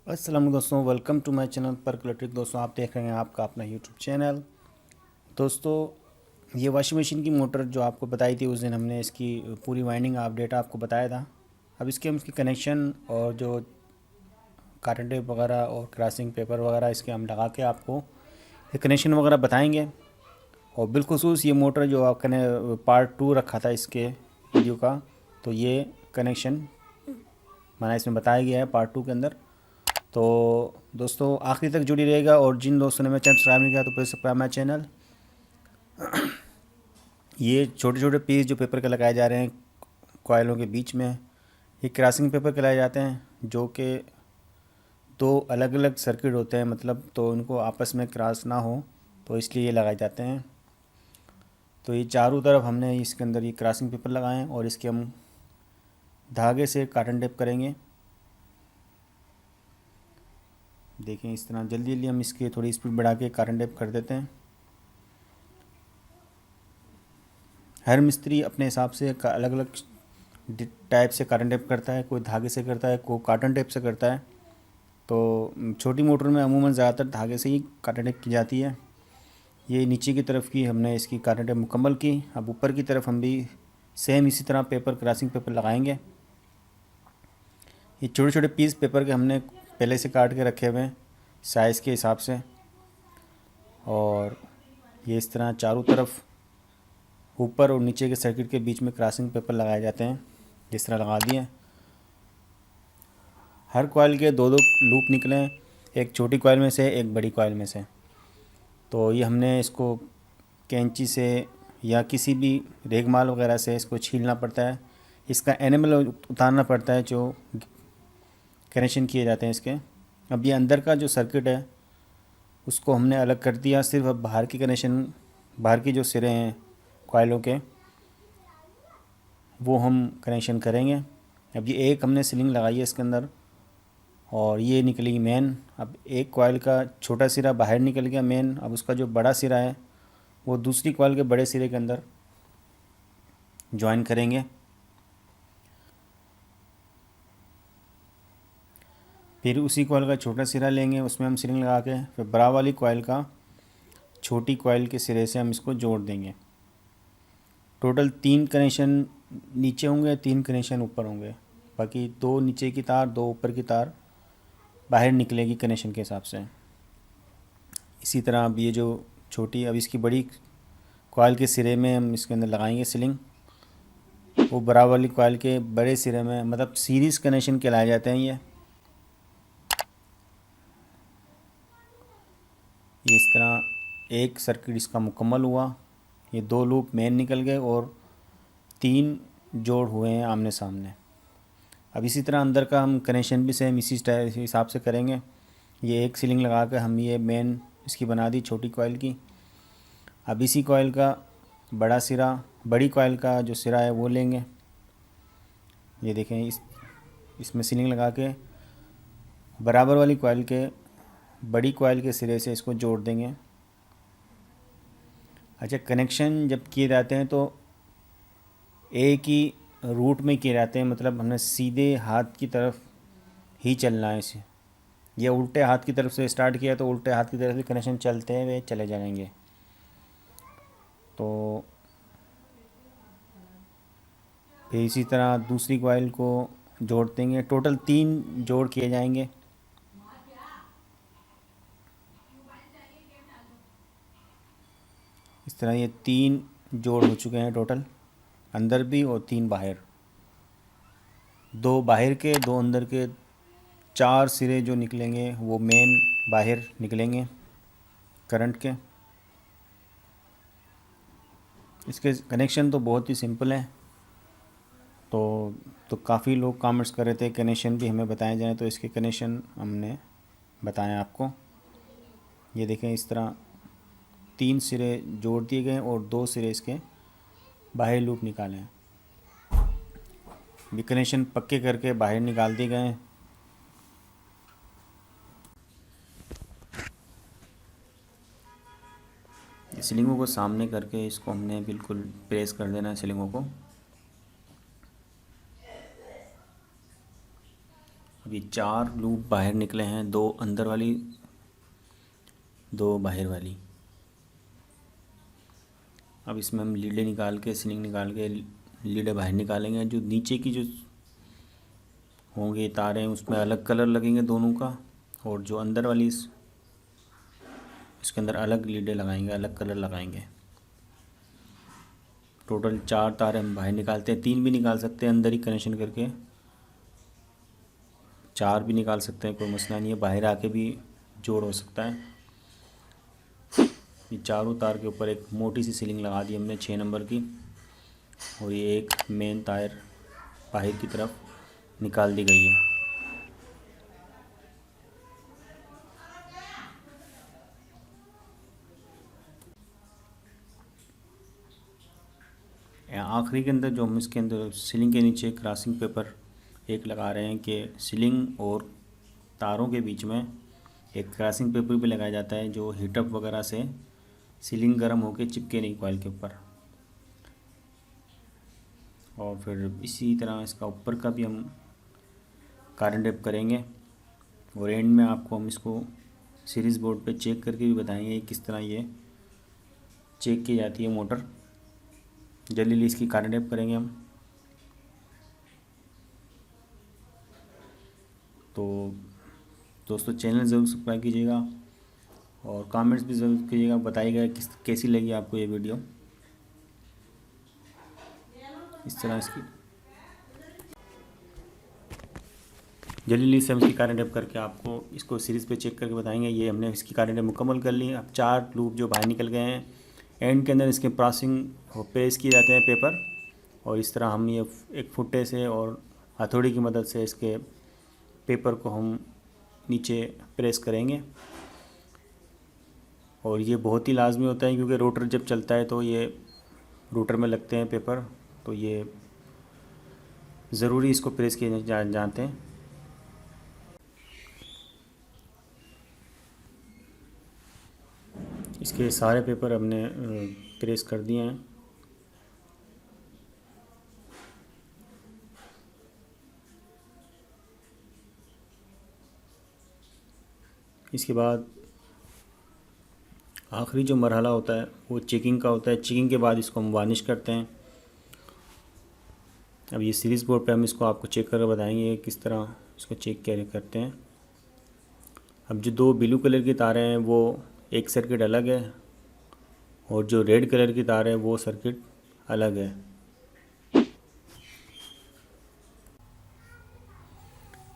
अस्सलाम वालेकुम दोस्तों, वेलकम टू माय चैनल पर इलेक्ट्रिक। दोस्तों, आप देख रहे हैं आपका अपना यूट्यूब चैनल। दोस्तों, ये वॉशिंग मशीन की मोटर जो आपको बताई थी उस दिन, हमने इसकी पूरी वाइंडिंग अपडेट आपको बताया था। अब इसके हम इसकी कनेक्शन और जो कार्टन टेप वगैरह और क्रॉसिंग पेपर वगैरह इसके हम लगा के आपको ये कनेक्शन वगैरह बताएंगे। और बिलखुसूस ये मोटर जो आपने पार्ट 2 रखा था इसके वीडियो का, तो ये कनेक्शन मैंने इसमें बताया गया है पार्ट 2 के अंदर। तो दोस्तों, आखिरी तक जुड़ी रहेगा। और जिन दोस्तों ने मेरा चैनल सब्सक्राइब नहीं किया तो प्लीज़ सब्सक्राइब माई चैनल। ये छोटे छोटे पीस जो पेपर के लगाए जा रहे हैं कॉयलों के बीच में, ये क्रॉसिंग पेपर के लगाए जाते हैं, जो कि दो अलग अलग सर्किट होते हैं, मतलब तो उनको आपस में क्रॉस ना हो, तो इसलिए ये लगाए जाते हैं। तो ये चारों तरफ हमने इसके अंदर ये क्रॉसिंग पेपर लगाए हैं और इसके हम धागे से कार्टन टेप करेंगे। देखें, इस तरह जल्दी जल्दी हम इसकी थोड़ी स्पीड बढ़ा के कार्टन टेप कर देते हैं। हर मिस्त्री अपने हिसाब से अलग अलग टाइप से कार्टन टेप करता है, कोई धागे से करता है, कोई कार्टन टेप से करता है। तो छोटी मोटर में अमूमन ज़्यादातर धागे से ही कार्टन टेप की जाती है। ये नीचे की तरफ की हमने इसकी कार्टन टेप मुकम्मल की। अब ऊपर की तरफ हम भी सेम इसी तरह पेपर क्रॉसिंग पेपर लगाएंगे। ये छोटे छोटे पीस पेपर के हमने पहले से काट के रखे हुए हैं साइज़ के हिसाब से। और ये इस तरह चारों तरफ ऊपर और नीचे के सर्किट के बीच में क्रॉसिंग पेपर लगाए जाते हैं, जिस तरह लगा दिए। हर कॉइल के दो दो लूप निकले, एक छोटी कॉइल में से एक बड़ी कॉइल में से। तो ये हमने इसको कैंची से या किसी भी रेगमाल वगैरह से इसको छीलना पड़ता है। इसका एनिमल उतारना पड़ता है जो कनेक्शन किए जाते हैं इसके। अब ये अंदर का जो सर्किट है उसको हमने अलग कर दिया, सिर्फ अब बाहर की कनेक्शन, बाहर की जो सिरे हैं कॉइलों के, वो हम कनेक्शन करेंगे। अब ये एक हमने सीलिंग लगाई है इसके अंदर और ये निकली मेन। अब एक कॉइल का छोटा सिरा बाहर निकल गया मेन, अब उसका जो बड़ा सिरा है वो दूसरी कॉइल के बड़े सिरे के अंदर ज्वाइन करेंगे। फिर उसी कॉइल का छोटा सिरा लेंगे, उसमें हम सीलिंग लगा के फिर बड़ा वाली कॉइल का छोटी कॉइल के सिरे से हम इसको जोड़ देंगे। टोटल 3 कनेक्शन नीचे होंगे, 3 कनेक्शन ऊपर होंगे। बाकी 2 नीचे की तार, 2 ऊपर की तार बाहर निकलेगी कनेक्शन के हिसाब से। इसी तरह अब ये जो छोटी, अब इसकी बड़ी कॉइल के सिरे में हम इसके अंदर लगाएंगे सीलिंग। वो बराबर वाली कॉइल के बड़े सिरे में, मतलब सीरीज़ कनेक्शन कहलाए जाते हैं ये इस तरह एक सर्किट इसका मुकम्मल हुआ। ये 2 लूप मेन निकल गए और 3 जोड़ हुए हैं आमने सामने। अब इसी तरह अंदर का हम कनेक्शन भी सेम इसी हिसाब से करेंगे। ये एक सीलिंग लगा कर हम ये मेन इसकी बना दी छोटी कॉइल की। अब इसी कॉइल का बड़ा सिरा, बड़ी कॉइल का जो सिरा है वो लेंगे। ये देखें, इसमें सीलिंग लगा के बराबर वाली कॉइल के बड़ी कॉइल के सिरे से इसको जोड़ देंगे। अच्छा, कनेक्शन जब किए जाते हैं तो एक ही रूट में किए जाते हैं, मतलब हमने सीधे हाथ की तरफ ही चलना है इसे। ये उल्टे हाथ की तरफ से स्टार्ट किया तो उल्टे हाथ की तरफ से कनेक्शन चलते हुए चले जाएंगे। तो फिर इसी तरह दूसरी कॉइल को जोड़ देंगे। टोटल 3 जोड़ किए जाएंगे। इस तरह ये 3 जोड़ हो चुके हैं टोटल, अंदर भी और 3 बाहर। 2 बाहर के, 2 अंदर के, 4 सिरे जो निकलेंगे वो मेन बाहर निकलेंगे करंट के। इसके कनेक्शन तो बहुत ही सिंपल है। तो काफ़ी लोग कमेंट्स कर रहे थे कनेक्शन भी हमें बताए जाएं, तो इसके कनेक्शन हमने बताएं आपको। ये देखें, इस तरह 3 सिरे जोड़ दिए गए और 2 सिरे इसके बाहर लूप निकाले हैं। भी कनेक्शन पक्के करके बाहर निकाल दिए गए हैं। सीलिंगों को सामने करके इसको हमने बिल्कुल प्रेस कर देना है सीलिंगों को। अब ये 4 लूप बाहर निकले हैं, 2 अंदर वाली 2 बाहर वाली। अब इसमें हम लीडें निकाल के, सीलिंग निकाल के लीडें बाहर निकालेंगे। जो नीचे की जो होंगे तारें उसमें अलग कलर लगेंगे दोनों का, और जो अंदर वाली इसके अंदर अलग लीडें लगाएंगे, अलग कलर लगाएंगे। टोटल 4 तारें हम बाहर निकालते हैं, 3 भी निकाल सकते हैं अंदर ही कनेक्शन करके, 4 भी निकाल सकते हैं, कोई मसला नहीं है। बाहर आके भी जोड़ हो सकता है। ये चारों तार के ऊपर एक मोटी सी सीलिंग लगा दी हमने 6 नंबर की, और ये एक मेन तार बाहर की तरफ निकाल दी गई है। आखिरी के अंदर जो हम इसके अंदर सीलिंग के नीचे क्रॉसिंग पेपर एक लगा रहे हैं कि सीलिंग और तारों के बीच में एक क्रॉसिंग पेपर भी लगाया जाता है, जो हीटअप वगैरह से सीलिंग गर्म होकर चिपके नहीं कॉइल के ऊपर। और फिर इसी तरह इसका ऊपर का भी हम कार्बन टेप करेंगे, और एंड में आपको हम इसको सीरीज़ बोर्ड पे चेक करके भी बताएंगे किस तरह ये चेक की जाती है मोटर। जल्दी इसकी कार्बन टेप करेंगे हम। तो दोस्तों चैनल ज़रूर सब्सक्राइब कीजिएगा और कमेंट्स भी ज़रूर कीजिएगा, बताइएगा कैसी लगी आपको ये वीडियो। इस तरह इसकी जल्दी से हम इसकी कार्बन टेप करके आपको इसको सीरीज़ पे चेक करके बताएंगे। ये हमने इसकी कार्बन टेप मुकम्मल कर ली। अब 4 लूप जो बाहर निकल गए हैं, एंड के अंदर इसके पासिंग प्रेस किए जाते हैं पेपर, और इस तरह हम ये एक फुट्टे से और हथौड़ी की मदद से इसके पेपर को हम नीचे प्रेस करेंगे। और ये बहुत ही लाजमी होता है, क्योंकि रोटर जब चलता है तो ये रोटर में लगते हैं पेपर, तो ये ज़रूरी इसको प्रेस किए जाते हैं। इसके सारे पेपर हमने प्रेस कर दिए हैं। इसके बाद आखिरी जो मरहला होता है वो चेकिंग का होता है। चेकिंग के बाद इसको हम वार्निश करते हैं। अब ये सीरीज़ बोर्ड पे हम इसको आपको चेक करके बताएंगे किस तरह इसको चेक करते हैं। अब जो 2 ब्लू कलर की तारें हैं वो एक सर्किट अलग है, और जो रेड कलर की तार है वो सर्किट अलग है।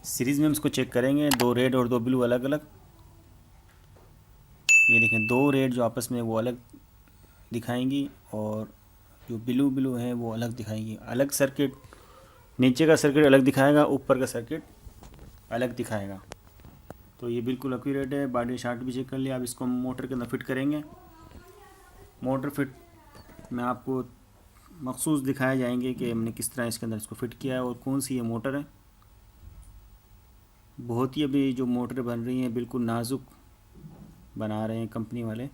सीरीज़ में हम इसको चेक करेंगे, 2 रेड और 2 ब्लू अलग अलग। ये देखें 2 रेड जो आपस में वो अलग दिखाएंगी, और जो ब्लू ब्लू है वो अलग दिखाएंगी। अलग सर्किट, नीचे का सर्किट अलग दिखाएगा, ऊपर का सर्किट अलग दिखाएगा। तो ये बिल्कुल एक्यूरेट है। बॉडी शार्ट भी चेक कर लिया। अब इसको हम मोटर के अंदर फिट करेंगे। मोटर फिट में आपको मखसूस दिखाए जाएंगे कि हमने किस तरह इसके अंदर इसको फिट किया है और कौन सी ये मोटर है। बहुत ही अभी जो मोटर बन रही हैं बिल्कुल नाजुक बना रहे हैं कंपनी वाले।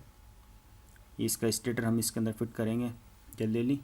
इसका स्टेटर हम इसके अंदर फिट करेंगे जल्दी।